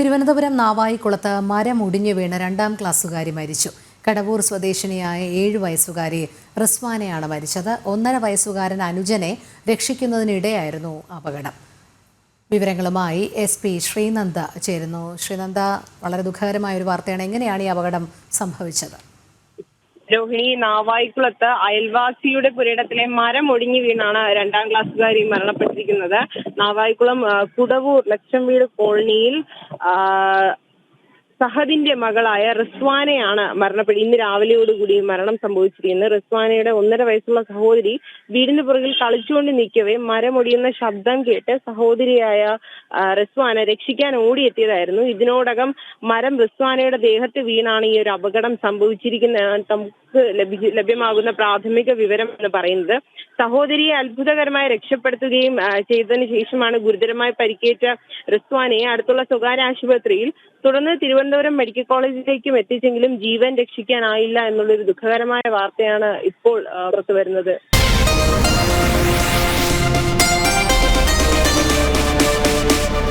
തിരുവനന്തപുരം നാവായിക്കുളത്ത് മരം ഒടിഞ്ഞു വീണ് 2ാം ക്ലാസ്സുകാരി മരിച്ചു. കടവൂർ സ്വദേശിനിയായ 7 വയസ്സുകാരി റിസ്വാനയാണ് മരിച്ചത്. 1.5 വയസ്സുകാരൻ അനുജനെ രക്ഷിക്കുന്നതിനിടെയായിരുന്നു അപകടം. വിവരങ്ങളുമായി SP ശ്രീനന്ദ ചേരുന്നു. ശ്രീനന്ദ, വളരെ ദുഃഖകരമായ ഒരു വാർത്തയാണ്. എങ്ങനെയാണ് ഈ അപകടം സംഭവിച്ചത്? രോഹിണി, നാവായിക്കുളത്ത് അയൽവാസിയുടെ പുരയിടത്തിലെ മരം ഒടിഞ്ഞു വീണാണ് 2ാം ക്ലാസ്സുകാരി മരണപ്പെട്ടിരിക്കുന്നത്. നാവായിക്കുളം കുടവൂർ ലക്ഷം വീട് കോളനിയിൽ സഹദിന്റെ മകളായ റിസ്വാനയാണ് ഇന്ന് രാവിലെയോടുകൂടി മരണം സംഭവിച്ചിരിക്കുന്നത്. റിസ്വാനയുടെ 1.5 വയസ്സുള്ള സഹോദരി വീടിന് പുറകിൽ കളിച്ചുകൊണ്ട് നിൽക്കവേ മരമൊടിയുന്ന ശബ്ദം കേട്ട് സഹോദരിയായ റിസ്വാന രക്ഷിക്കാൻ ഓടിയെത്തിയതായിരുന്നു. ഇതിനോടകം മരം റിസ്വാനയുടെ ദേഹത്ത് വീണാണ് ഈ ഒരു അപകടം സംഭവിച്ചിരിക്കുന്നത്. നമുക്ക് ലഭ്യമാകുന്ന പ്രാഥമിക വിവരം എന്ന് പറയുന്നത് സഹോദരിയെ അത്ഭുതകരമായി രക്ഷപ്പെടുത്തുകയും ചെയ്തതിനു ശേഷമാണ് ഗുരുതരമായി പരിക്കേറ്റ റിസ്വാനയെ അടുത്തുള്ള സ്വകാര്യ ആശുപത്രിയിൽ തുടർന്ന് തിരുവനന്തപുരം മെഡിക്കൽ കോളേജിലേക്കും എത്തിച്ചെങ്കിലും ജീവൻ രക്ഷിക്കാനായില്ല എന്നുള്ളൊരു ദുഃഖകരമായ വാർത്തയാണ് ഇപ്പോൾ പുറത്തു വരുന്നത്.